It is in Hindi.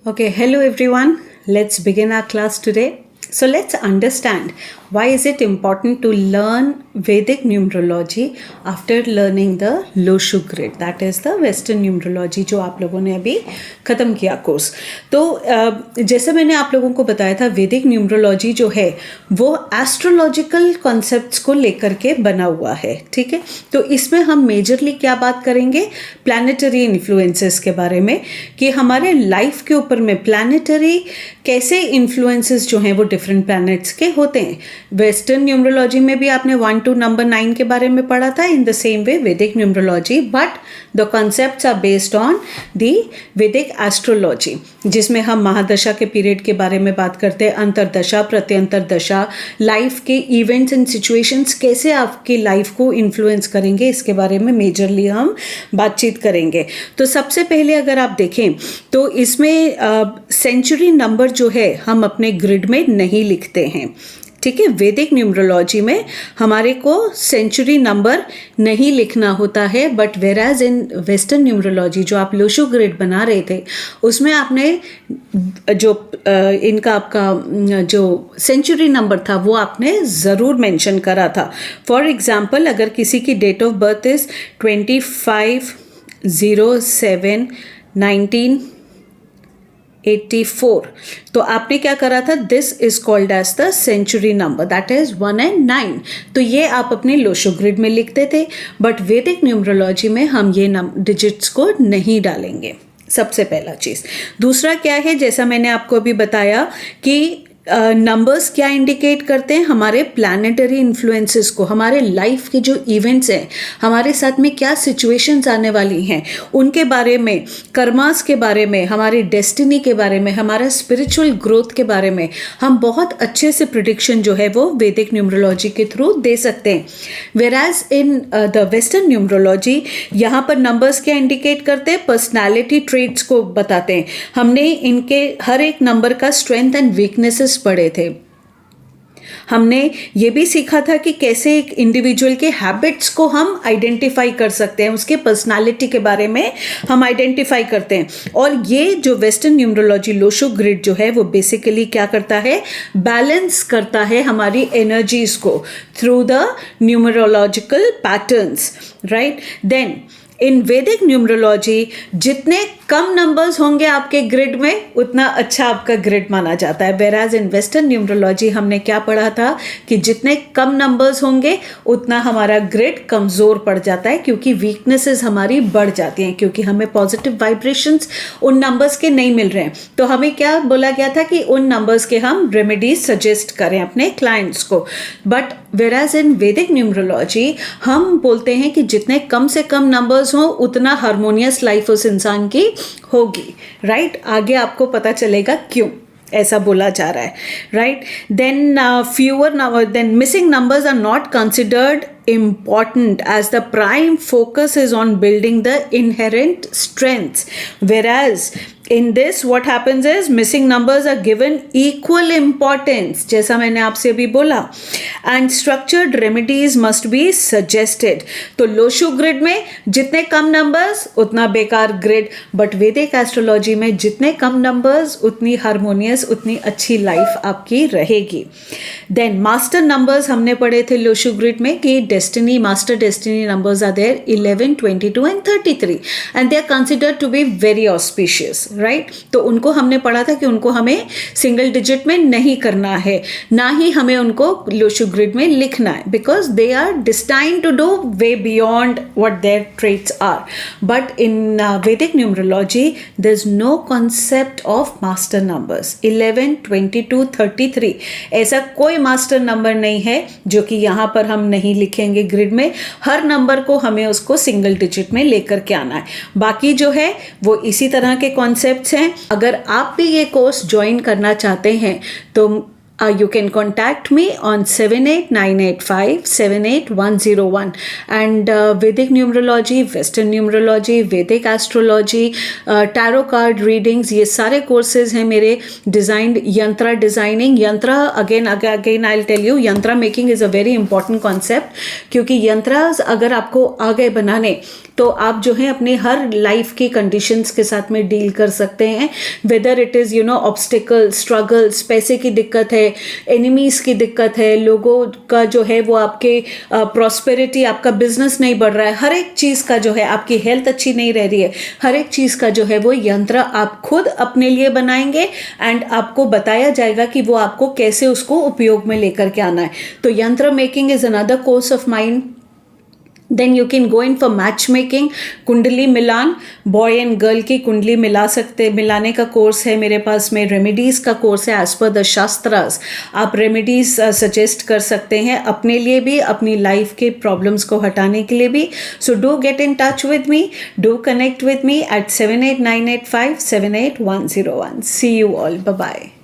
Okay, hello everyone. Let's begin our class today. So let's understand why is it important to learn Vedic numerology after learning the Loshu grid, that is the Western numerology जो आप लोगों ने अभी ख़त्म किया कोर्स. तो जैसे मैंने आप लोगों को बताया था वैदिक न्यूमरोलॉजी जो है वो एस्ट्रोलॉजिकल कॉन्सेप्ट्स को लेकर के बना हुआ है. ठीक है, तो इसमें हम मेजरली क्या बात करेंगे, प्लैनेटरी इन्फ्लुएंसेस के बारे में कि हमारे लाइफ के ऊपर में प्लैनेटरी कैसे इन्फ्लुएंसेस जो हैं वो डिफरेंट प्लैनेट्स के होते हैं. वेस्टर्न न्यूमरोलॉजी में भी आपने 1 to number 9 के बारे में पढ़ा था. In the same way Vedic numerology, but the concepts are based on the Vedic astrology, जिसमें हम महादशा के पीरियड के बारे में बात करते हैं, अंतरदशा, प्रत्यंतर दशा, लाइफ के इवेंट्स एंड सिचुएशंस कैसे आपकी लाइफ को इन्फ्लुएंस करेंगे, इसके बारे में मेजरली हम बातचीत करेंगे. तो सबसे पहले अगर आप देखें तो इसमें सेंचुरी नंबर जो है हम अपने ग्रिड में नहीं लिखते हैं. ठीक है, वैदिक न्यूमरोलॉजी में हमारे को सेंचुरी नंबर नहीं लिखना होता है, बट वेराज इन वेस्टर्न न्यूमरोलॉजी जो आप लोशो ग्रिड बना रहे थे उसमें आपने जो इनका आपका जो सेंचुरी नंबर था वो आपने ज़रूर मेंशन करा था. फॉर एग्जांपल अगर किसी की डेट ऑफ बर्थ इज़ 25/07/1984 तो आपने क्या करा था, this is called as the century number, that is 1 and 9. तो ये आप अपने लोशो ग्रिड में लिखते थे, बट वैदिक न्यूमरोलॉजी में हम ये डिजिट्स को नहीं डालेंगे. सबसे पहला चीज़. दूसरा क्या है, जैसा मैंने आपको अभी बताया कि नंबर्स क्या इंडिकेट करते हैं, हमारे प्लैनेटरी इन्फ्लुएंसेस को, हमारे लाइफ के जो इवेंट्स हैं, हमारे साथ में क्या सिचुएशंस आने वाली हैं उनके बारे में, कर्मास के बारे में, हमारी डेस्टिनी के बारे में, हमारा स्पिरिचुअल ग्रोथ के बारे में हम बहुत अच्छे से प्रिडिक्शन जो है वो वैदिक न्यूमरोलॉजी के थ्रू दे सकते हैं. वेराज इन द वेस्टर्न न्यूमरोलॉजी यहाँ पर नंबर्स क्या इंडिकेट करते हैं, पर्सनैलिटी ट्रेट्स को बताते हैं. हमने इनके हर एक नंबर का स्ट्रेंथ एंड वीकनेसेस पढ़े थे. हमने ये भी सीखा था कि कैसे एक इंडिविजुअल के हैबिट्स को हम आइडेंटिफाई कर सकते हैं, उसके पर्सनालिटी के बारे में हम आइडेंटिफाई करते हैं. और ये जो वेस्टर्न न्यूमरोलॉजी लोशो ग्रिड जो है वो बेसिकली क्या करता है, बैलेंस करता है हमारी एनर्जीज को through the numerological patterns, right. Then in Vedic numerology जितने कम नंबर्स होंगे आपके ग्रिड में उतना अच्छा आपका ग्रिड माना जाता है. वेराज इन वेस्टर्न न्यूमरोलॉजी हमने क्या पढ़ा था कि जितने कम नंबर्स होंगे उतना हमारा ग्रिड कमज़ोर पड़ जाता है, क्योंकि वीकनेसेस हमारी बढ़ जाती हैं, क्योंकि हमें पॉजिटिव वाइब्रेशंस उन नंबर्स के नहीं मिल रहे हैं. तो हमें क्या बोला गया था कि उन नंबर्स के हम रेमेडीज सजेस्ट करें अपने क्लाइंट्स को. बट वेराज इन वैदिक न्यूमरोलॉजी हम बोलते हैं कि जितने कम से कम नंबर्स हो उतना हार्मोनियस लाइफ उस इंसान की होगी, राइट. आगे आपको पता चलेगा क्यों ऐसा बोला जा रहा है, right. Then then missing numbers are not considered important as the prime focus is on building the inherent strengths, whereas in this what happens is missing numbers are given equal importance, जैसा मैंने आपसे अभी बोला, and structured remedies must be suggested. तो लोशो ग्रिड में जितने कम नंबर्स उतना बेकार ग्रिड, बट वैदिक एस्ट्रोलॉजी में जितने कम नंबर्स उतनी हार्मोनियस, उतनी अच्छी लाइफ आपकी रहेगी. देन मास्टर नंबर्स हमने पढ़े थे लोशो ग्रिड में कि destiny, master destiny numbers are there 11, 22 and 33 and they are considered to be very auspicious, right. तो उनको हमने पढ़ा था कि उनको हमें सिंगल डिजिट में नहीं करना है, ना ही हमें उनको लोशो ग्रिड में लिखना है, because they are destined to do way beyond what their traits are. But in Vedic numerology there is no concept of master numbers. 11, 22, 33 ऐसा कोई मास्टर नंबर नहीं है जो कि यहाँ पर हम नहीं लिखेंगे ग्रिड में. हर नंबर को हमें उसको सिंगल डिजिट में लेकर के आना है. बाकी जो है वो इसी तरह के कॉन्सेप्ट्स हैं. अगर आप भी ये कोर्स ज्वाइन करना चाहते हैं तो you can contact me on 7898578101 and Vedic numerology, Western numerology, Vedic astrology, tarot card readings, ये सारे courses हैं मेरे. designed yantra designing, yantra again I'll tell you, yantra making is a very important concept, क्योंकि यंत्रास अगर आपको आ गए बनाने तो आप जो है अपने हर लाइफ की कंडीशंस के साथ में डील कर सकते हैं, whether it is obstacle, struggles, पैसे की दिक्कत है, एनिमीज़ की दिक्कत है, लोगों का जो है वो आपके प्रॉस्पेरिटी, आपका बिजनेस नहीं बढ़ रहा है, हर एक चीज़ का जो है, आपकी हेल्थ अच्छी नहीं रह रही है, हर एक चीज़ का जो है वो यंत्र आप खुद अपने लिए बनाएंगे एंड आपको बताया जाएगा कि वो आपको कैसे उसको उपयोग में लेकर के आना है. तो yantra making is another course of mind. Then you can go in for match making, kundli milan, boy and girl की कुंडली मिलाने का कोर्स है मेरे पास में. रेमेडीज़ का कोर्स है एज पर द शास्त्रास. आप रेमेडीज़ सजेस्ट कर सकते हैं अपने लिए भी, अपनी लाइफ के प्रॉब्लम्स को हटाने के लिए भी. So do get in touch with me, do connect with me at 7898578101. See you all. Bye bye.